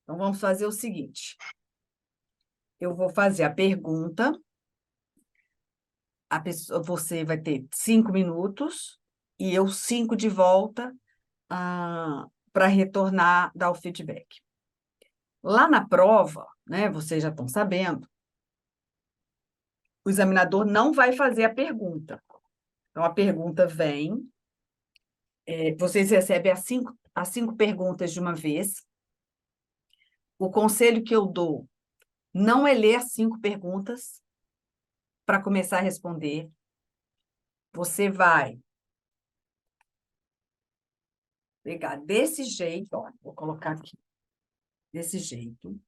Então, vamos fazer o seguinte. Eu vou fazer a pergunta, você vai ter 5 minutos e eu 5 de volta para retornar, dar o feedback. Lá na prova, né, vocês já estão sabendo, o examinador não vai fazer a pergunta. Então, a pergunta vem, vocês recebem as cinco perguntas de uma vez. O conselho que eu dou não é ler as 5 perguntas para começar a responder. Você vai pegar desse jeito, ó, vou colocar aqui, desse jeito,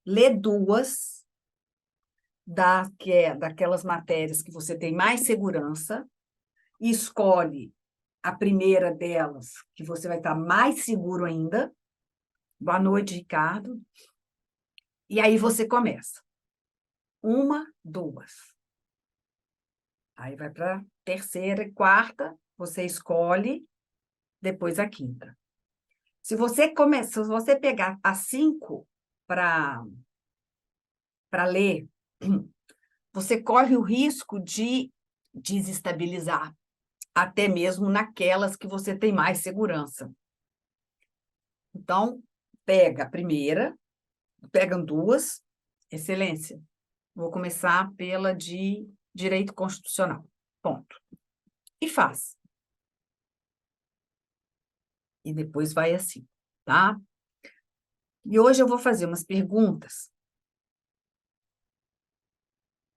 ler 2 daquelas matérias que você tem mais segurança, e escolhe a primeira delas, que você vai estar mais seguro ainda. Boa noite, Ricardo. E aí você começa. 1, 2. Aí vai para terceira e quarta, você escolhe, depois a quinta. Se você pegar as 5 para ler, você corre o risco de desestabilizar, até mesmo naquelas que você tem mais segurança. Então, pega a primeira, pegam 2, excelência. Vou começar pela de direito constitucional. Ponto. E faz. E depois vai assim, tá? E hoje eu vou fazer umas perguntas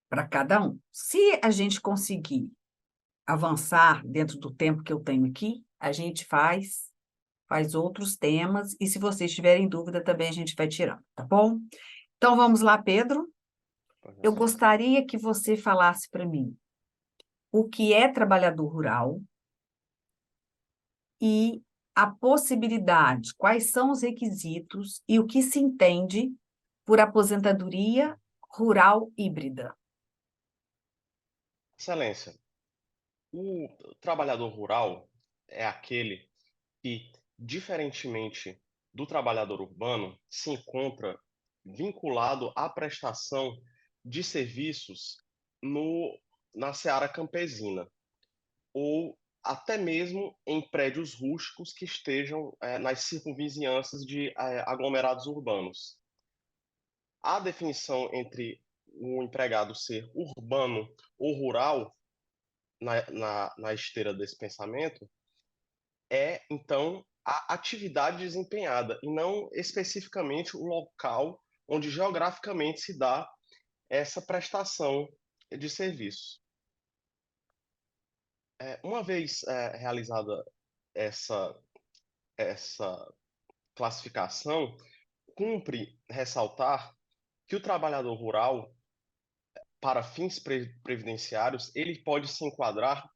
para cada um. Se a gente conseguir avançar dentro do tempo que eu tenho aqui, a gente faz outros temas, e se vocês tiverem dúvida também a gente vai tirando, tá bom? Então vamos lá, Pedro. Eu gostaria que você falasse para mim o que é trabalhador rural e a possibilidade, quais são os requisitos e o que se entende por aposentadoria rural híbrida. Excelência, o trabalhador rural é aquele que, diferentemente do trabalhador urbano, se encontra vinculado à prestação de serviços no, na seara campesina, ou até mesmo em prédios rústicos que estejam nas circunvizinhanças de aglomerados urbanos. A definição entre o empregado ser urbano ou rural, na esteira desse pensamento, é, então, a atividade desempenhada, e não especificamente o local onde geograficamente se dá essa prestação de serviço. Uma vez realizada essa, essa classificação, cumpre ressaltar que o trabalhador rural, para fins previdenciários, ele pode se enquadrar,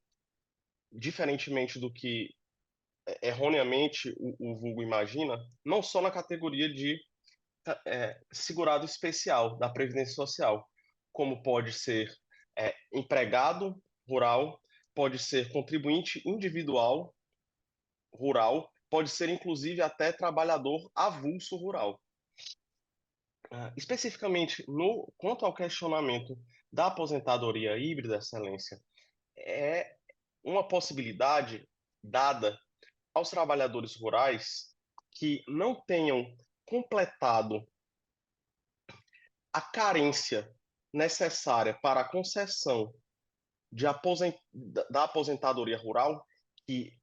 diferentemente do que erroneamente o vulgo imagina, não só na categoria de segurado especial da Previdência Social, como pode ser empregado rural, pode ser contribuinte individual rural, pode ser inclusive até trabalhador avulso rural. Especificamente quanto ao questionamento da aposentadoria híbrida, Excelência, é uma possibilidade dada aos trabalhadores rurais que não tenham completado a carência necessária para a concessão da aposentadoria rural, que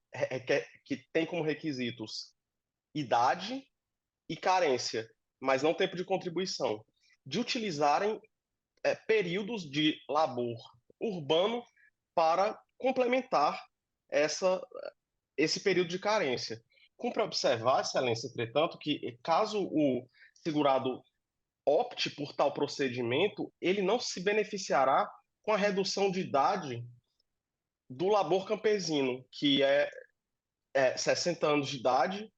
tem como requisitos idade e carência, mas não tempo de contribuição, de utilizarem períodos de labor urbano para complementar esse período de carência. Cumpre observar, Excelência, entretanto, que caso o segurado opte por tal procedimento, ele não se beneficiará com a redução de idade do labor campesino, que é 60 anos de idade,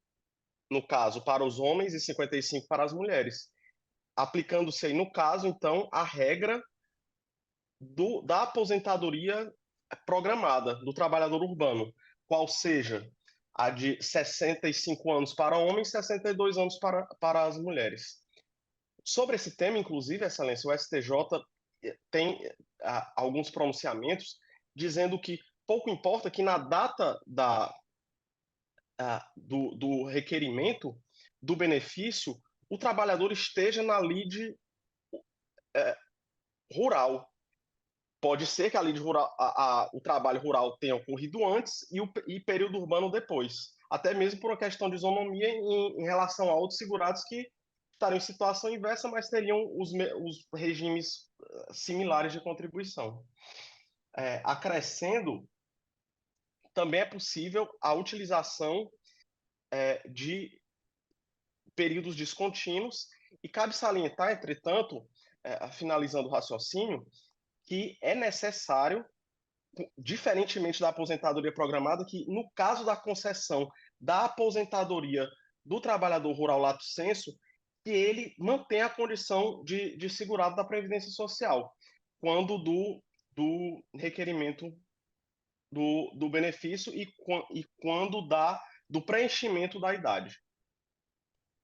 no caso, para os homens e 55 para as mulheres. Aplicando-se aí, no caso, então, a regra da aposentadoria programada do trabalhador urbano, qual seja a de 65 anos para homens, 62 anos para as mulheres. Sobre esse tema, inclusive, Excelência, o STJ tem alguns pronunciamentos dizendo que pouco importa que na data do requerimento do benefício, o trabalhador esteja na lide rural. Pode ser que a lide rural, o trabalho rural tenha ocorrido antes e período urbano depois, até mesmo por uma questão de isonomia em relação a outros segurados que estariam em situação inversa, mas teriam os regimes similares de contribuição. Acrescendo, também é possível a utilização de períodos descontínuos, e cabe salientar, entretanto, finalizando o raciocínio, que é necessário, diferentemente da aposentadoria programada, que no caso da concessão da aposentadoria do trabalhador rural lato sensu, que ele mantenha a condição de segurado da Previdência Social, quando do requerimento do benefício e quando do preenchimento da idade.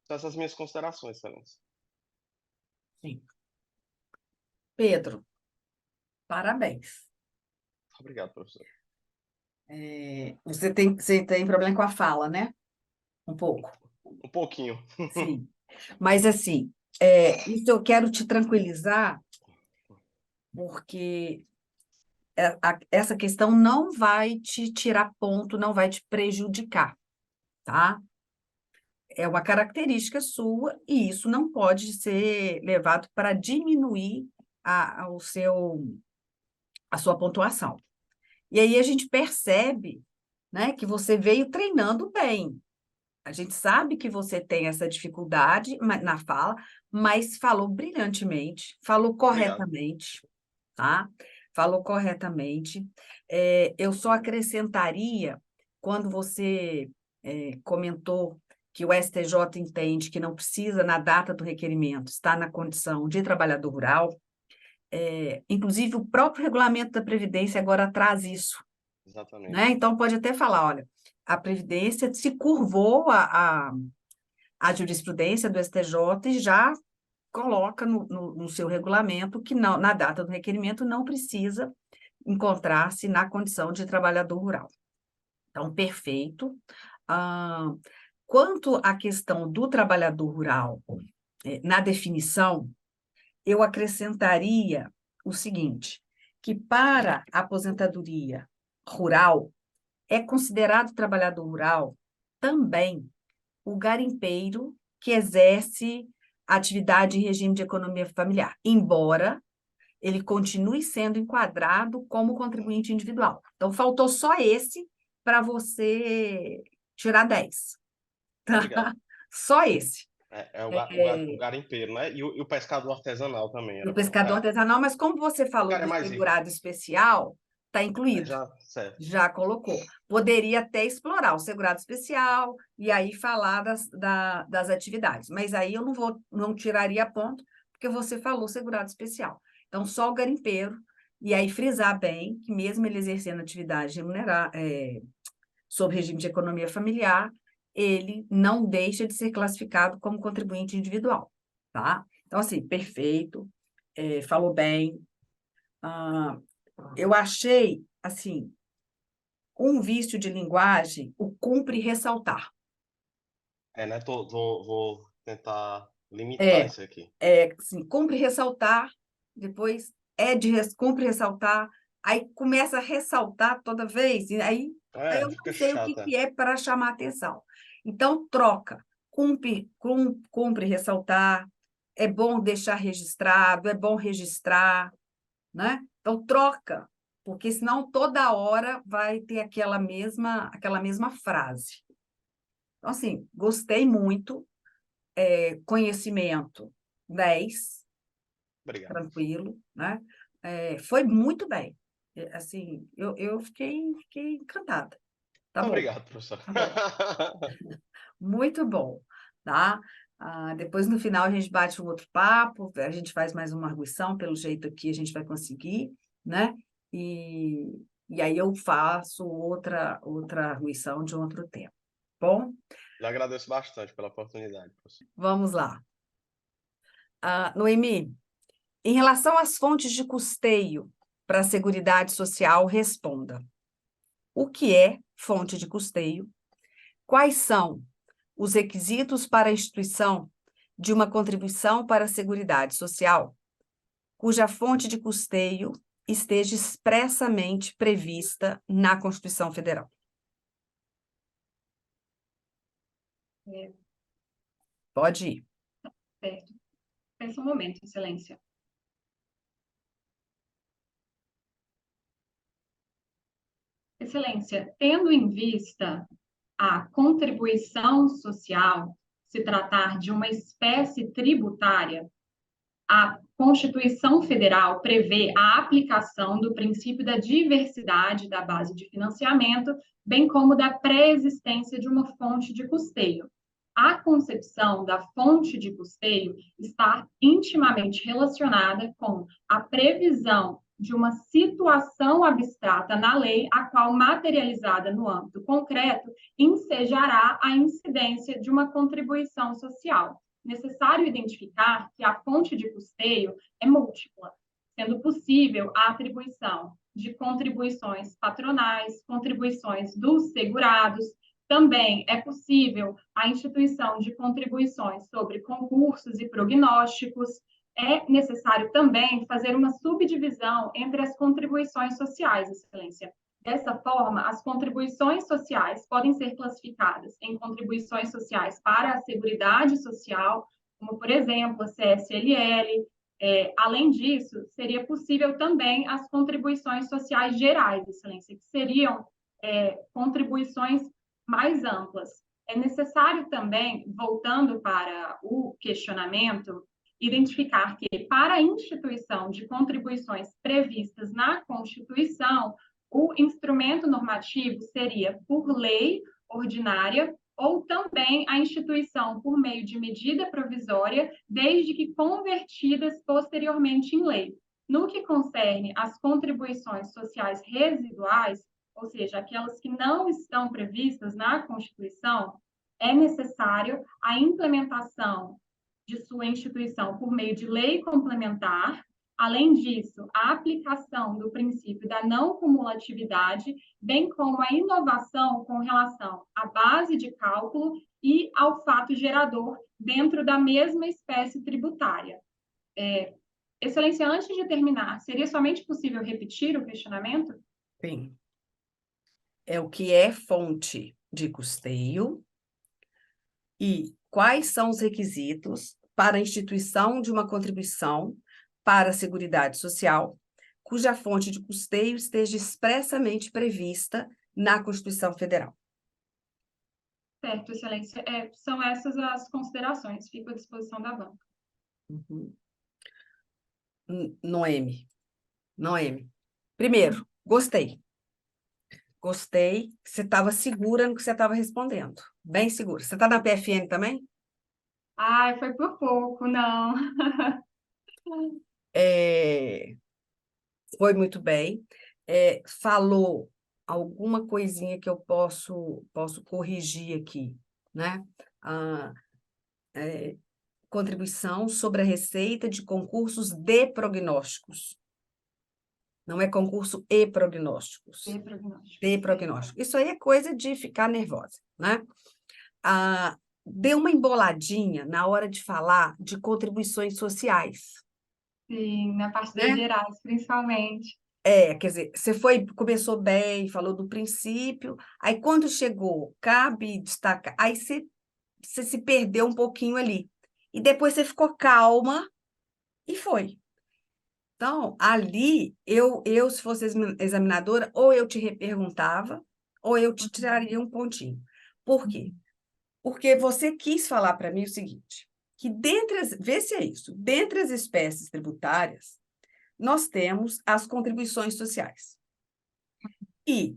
São essas minhas considerações, Excelência. Sim. Pedro, parabéns. Obrigado, professor. Você tem problema com a fala, né? Um pouco. Um pouquinho. Sim. Mas, assim, isso eu quero te tranquilizar, porque essa questão não vai te tirar ponto, não vai te prejudicar, tá? É uma característica sua e isso não pode ser levado para diminuir a sua pontuação. E aí a gente percebe, né, que você veio treinando bem. A gente sabe que você tem essa dificuldade na fala, mas falou brilhantemente, falou Obrigado. corretamente, tá? Falou corretamente. Eu só acrescentaria, quando você comentou que o STJ entende que não precisa, na data do requerimento, estar na condição de trabalhador rural, inclusive o próprio regulamento da Previdência agora traz isso, né? Exatamente. Então, pode até falar, olha, a Previdência se curvou à jurisprudência do STJ e já coloca no seu regulamento que não, na data do requerimento não precisa encontrar-se na condição de trabalhador rural. Então, perfeito. Quanto à questão do trabalhador rural, na definição, eu acrescentaria o seguinte, que para a aposentadoria rural, é considerado trabalhador rural também o garimpeiro que exerce atividade em regime de economia familiar, embora ele continue sendo enquadrado como contribuinte individual. Então, faltou só esse para você tirar 10. Tá? Obrigado. Só esse. O garimpeiro, né? E o pescador artesanal também O era bom. pescador artesanal, mas como você O falou cara é do mais rico. segurado especial, está incluído. Já, certo. Já colocou. Poderia até explorar o segurado especial e aí falar das atividades. Mas aí eu não tiraria ponto, porque você falou segurado especial. Então, só o garimpeiro, e aí frisar bem que mesmo ele exercendo atividade remunerada, sob regime de economia familiar, ele não deixa de ser classificado como contribuinte individual, tá? Então, assim, perfeito, falou bem. Eu achei, assim, um vício de linguagem, o cumpre ressaltar. Né? Vou tentar limitar isso aqui. Assim, cumpre ressaltar, depois cumpre ressaltar, aí começa a ressaltar toda vez, e aí eu Fica não sei o que chata. é para chamar atenção. Então, troca, cumpre ressaltar, é bom deixar registrado, é bom registrar, né? Então, troca, porque senão toda hora vai ter aquela mesma frase. Então, assim, gostei muito, conhecimento 10, Obrigado. tranquilo, né? Foi muito bem. Assim, eu fiquei encantada. Tá Muito bom, obrigado, professor. tá bom. Muito bom, tá? Depois, no final, a gente bate um outro papo, a gente faz mais uma arguição, pelo jeito aqui a gente vai conseguir, né? E aí eu faço outra arguição de outro tema, Bom, Eu agradeço bastante pela oportunidade, professor. vamos lá. Noemi, em relação às fontes de custeio para a Seguridade Social, responda. O que é fonte de custeio? Quais são os requisitos para a instituição de uma contribuição para a Seguridade Social, cuja fonte de custeio esteja expressamente prevista na Constituição Federal? Pode ir. Certo. Pensa um momento, Excelência. Excelência, tendo em vista a contribuição social se tratar de uma espécie tributária, a Constituição Federal prevê a aplicação do princípio da diversidade da base de financiamento, bem como da pré-existência de uma fonte de custeio. A concepção da fonte de custeio está intimamente relacionada com a previsão de uma situação abstrata na lei, a qual, materializada no âmbito concreto, ensejará a incidência de uma contribuição social. Necessário identificar que a fonte de custeio é múltipla, sendo possível a atribuição de contribuições patronais, contribuições dos segurados. Também é possível a instituição de contribuições sobre concursos e prognósticos. É necessário também fazer uma subdivisão entre as contribuições sociais, Excelência. Dessa forma, as contribuições sociais podem ser classificadas em contribuições sociais para a Seguridade Social, como, por exemplo, a CSLL. Além disso, seria possível também as contribuições sociais gerais, Excelência, que seriam contribuições mais amplas. É necessário também, voltando para o questionamento, identificar que, para a instituição de contribuições previstas na Constituição, o instrumento normativo seria por lei ordinária ou também a instituição por meio de medida provisória, desde que convertidas posteriormente em lei. No que concerne às contribuições sociais residuais, ou seja, aquelas que não estão previstas na Constituição, é necessário a implementação de sua instituição por meio de lei complementar. Além disso, a aplicação do princípio da não cumulatividade, bem como a inovação com relação à base de cálculo e ao fato gerador dentro da mesma espécie tributária. Excelência, antes de terminar, seria somente possível repetir o questionamento? Sim. É o que é fonte de custeio e quais são os requisitos para a instituição de uma contribuição para a Seguridade Social, cuja fonte de custeio esteja expressamente prevista na Constituição Federal. Certo, Excelência. São essas as considerações. Fico à disposição da banca. Noemi. Primeiro, gostei. Gostei que você estava segura no que você estava respondendo. Bem segura. Você está na PFN também? Ai, foi por pouco, não. Foi muito bem. Falou alguma coisinha que eu posso corrigir aqui, né? Contribuição sobre a receita de concursos de prognósticos. Não é concurso e prognósticos. De prognóstico. Isso aí é coisa de ficar nervosa, né? Deu uma emboladinha na hora de falar de contribuições sociais. Sim, na parte das gerais, principalmente. Quer dizer, você começou bem, falou do princípio, aí quando chegou, cabe destacar, aí você se perdeu um pouquinho ali. E depois você ficou calma e foi. Então, ali, eu se fosse examinadora, ou eu te reperguntava, ou eu te tiraria um pontinho. Por quê? Porque você quis falar para mim o seguinte, que vê se é isso, dentre as espécies tributárias, nós temos as contribuições sociais. E,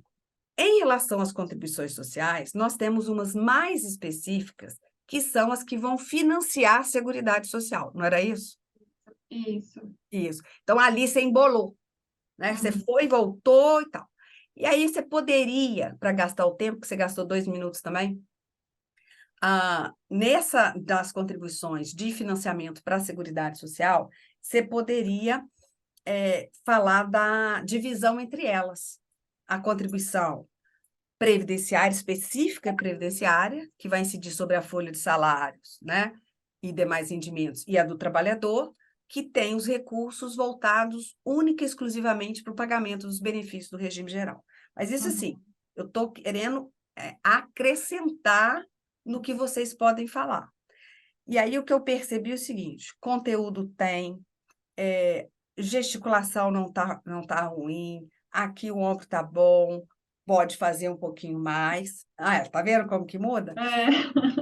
em relação às contribuições sociais, nós temos umas mais específicas, que são as que vão financiar a Seguridade Social, não era isso? Isso. Isso. Então, ali você embolou, né? Você foi e voltou e tal. E aí você poderia, para gastar o tempo, que você gastou 2 minutos também, nessa das contribuições de financiamento para a Seguridade Social, você poderia falar da divisão entre elas. A contribuição previdenciária, específica previdenciária, que vai incidir sobre a folha de salários, né, e demais rendimentos, e a do trabalhador, que tem os recursos voltados única e exclusivamente para o pagamento dos benefícios do regime geral. Mas isso, assim, eu estou querendo acrescentar no que vocês podem falar. E aí o que eu percebi é o seguinte, conteúdo tem, gesticulação não tá ruim, aqui o ombro tá bom, pode fazer um pouquinho mais. Tá vendo como que muda?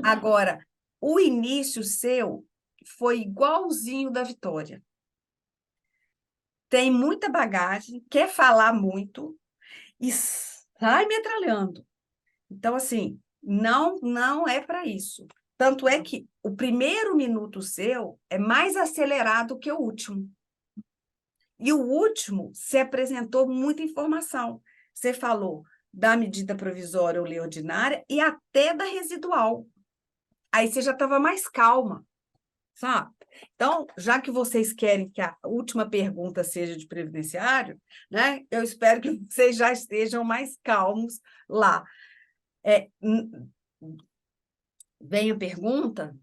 Agora, o início seu foi igualzinho da Vitória. Tem muita bagagem, quer falar muito e sai metralhando. Então, assim, não é para isso. Tanto é que o primeiro minuto seu é mais acelerado que o último. E o último, se apresentou muita informação. Você falou da medida provisória ou lei ordinária e até da residual. Aí você já estava mais calma, sabe? Então, já que vocês querem que a última pergunta seja de previdenciário, né? Eu espero que vocês já estejam mais calmos lá. Vem a pergunta,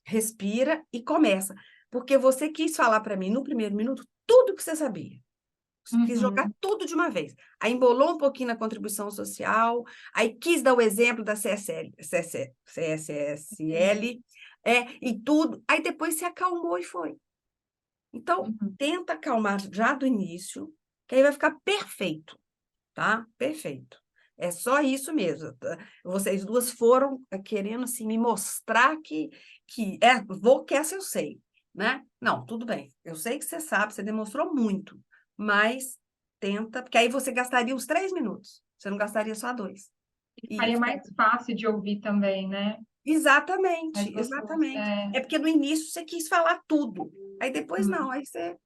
respira e começa. Porque você quis falar para mim, no primeiro minuto, tudo que você sabia. Você quis jogar tudo de uma vez. Aí embolou um pouquinho na contribuição social, aí quis dar o exemplo da CSL, e tudo. Aí depois se acalmou e foi. Então, tenta acalmar já do início, que aí vai ficar perfeito, tá? Perfeito. É só isso mesmo. Vocês duas foram querendo assim, me mostrar que que essa eu sei, né? Não, tudo bem. Eu sei que você sabe, você demonstrou muito, mas tenta, porque aí você gastaria os 3 minutos, você não gastaria só 2. Aí é mais fácil de ouvir também, né? Exatamente, exatamente. É porque no início você quis falar tudo, aí depois não, aí você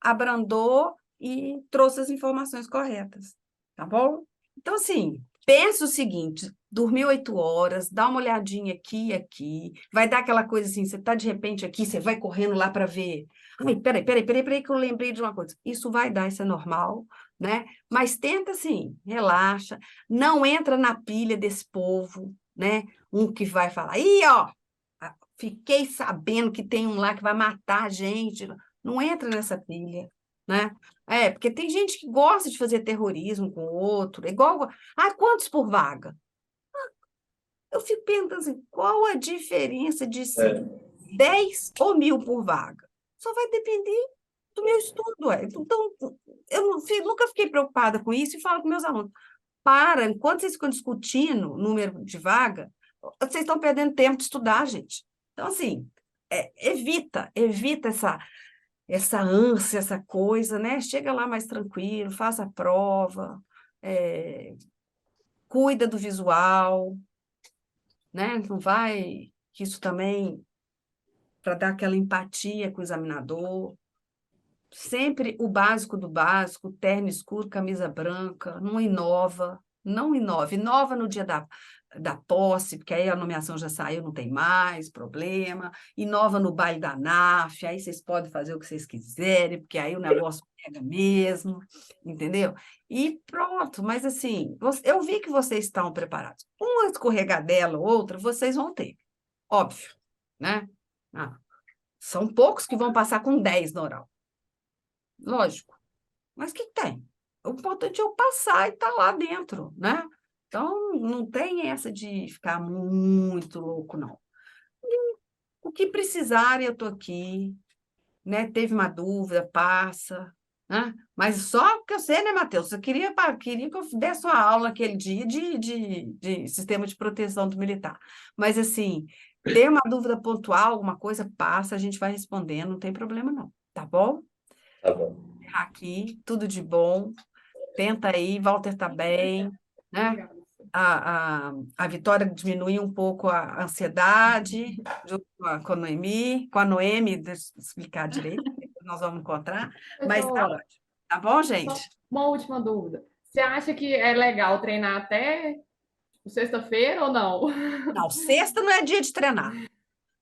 abrandou e trouxe as informações corretas, tá bom? Então, assim, pensa o seguinte, dormir 8 horas, dá uma olhadinha aqui e aqui, vai dar aquela coisa assim, você tá de repente aqui, você vai correndo lá para ver. Ai, peraí, que eu lembrei de uma coisa. Isso vai dar, isso é normal, né? Mas tenta assim, relaxa, não entra na pilha desse povo, né? Um que vai falar, ih, ó, fiquei sabendo que tem um lá que vai matar a gente. Não entra nessa pilha, né? Porque tem gente que gosta de fazer terrorismo com o outro, igual. Quantos por vaga? Eu fico pensando assim, qual a diferença de ser 10 ou 1.000 por vaga? Só vai depender do meu estudo. Então, eu nunca fiquei preocupada com isso e falo com meus alunos. Enquanto vocês ficam discutindo o número de vaga, vocês estão perdendo tempo de estudar, gente. Então, assim, evita essa ânsia, essa coisa, né? Chega lá mais tranquilo, faça a prova, cuida do visual, né? Não vai, que isso também, para dar aquela empatia com o examinador. Sempre o básico do básico, terno escuro, camisa branca, não inova, inova no dia da posse, porque aí a nomeação já saiu, não tem mais problema, inova no baile da NAF, aí vocês podem fazer o que vocês quiserem, porque aí o negócio pega mesmo, entendeu? E pronto, mas assim, eu vi que vocês estão preparados. Uma escorregadela ou outra, vocês vão ter, óbvio, né? São poucos que vão passar com 10 no oral. Lógico. Mas o que tem? O importante é eu passar e estar lá dentro, né? Então, não tem essa de ficar muito louco, não. E o que precisarem, eu estou aqui, né? Teve uma dúvida, passa, né? Mas só que eu sei, né, Matheus? Eu queria que eu desse uma aula aquele dia de sistema de proteção do militar. Mas, assim, ter uma dúvida pontual, alguma coisa, passa, a gente vai respondendo, não tem problema, não. Tá bom? Tá bom. Aqui, tudo de bom. Tenta aí, Walter tá bem, né? A Vitória diminuiu um pouco a ansiedade, junto com a Noemi, deixa eu explicar direito, nós vamos encontrar, mas tá ótimo. Tá bom, gente? Uma última dúvida. Você acha que é legal treinar até Sexta-feira ou não? Não, sexta não é dia de treinar.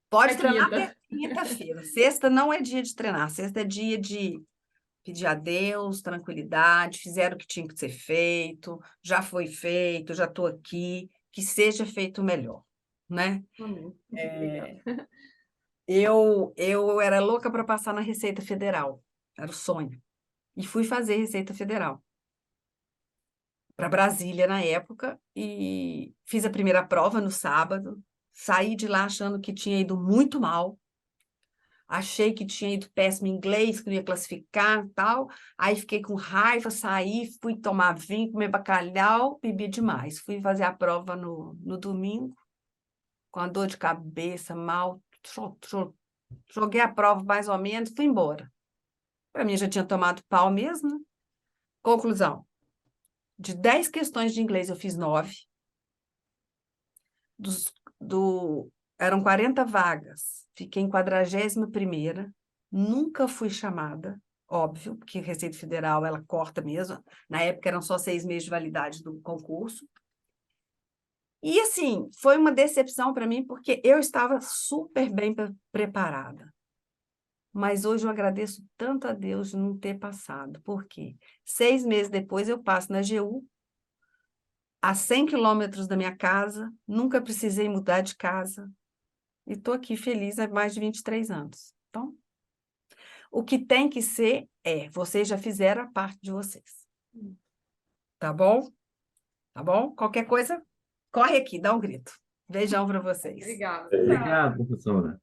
Pode É treinar quinta. até quinta-feira. Sexta não é dia de treinar. Sexta é dia de pedir a Deus, tranquilidade, fizeram o que tinha que ser feito, já foi feito, já estou aqui, que seja feito melhor, né? Amém. É, eu era louca para passar na Receita Federal, era o sonho. E fui fazer Receita Federal para Brasília na época e fiz a primeira prova no sábado, saí de lá achando que tinha ido muito mal. Achei que tinha ido péssimo em inglês, que não ia classificar e tal. Aí fiquei com raiva, saí, fui tomar vinho, comer bacalhau, bebi demais. Fui fazer a prova no domingo, com a dor de cabeça, mal. Joguei a prova mais ou menos, fui embora. Para mim, já tinha tomado pau mesmo, né? Conclusão: de 10 questões de inglês, eu fiz 9. Dos, eram 40 vagas. Fiquei em 41ª. Nunca fui chamada, óbvio, porque Receita Federal, ela corta mesmo. Na época, eram só 6 meses de validade do concurso. E, assim, foi uma decepção para mim, porque eu estava super bem preparada. Mas hoje eu agradeço tanto a Deus de não ter passado. Por quê? 6 meses depois, eu passo na AGU, a 100 quilômetros da minha casa, nunca precisei mudar de casa. E estou aqui feliz há mais de 23 anos. Então, o que tem que ser vocês já fizeram a parte de vocês. Tá bom? Tá bom? Qualquer coisa, corre aqui, dá um grito. Beijão para vocês. Obrigada. Obrigado, professora.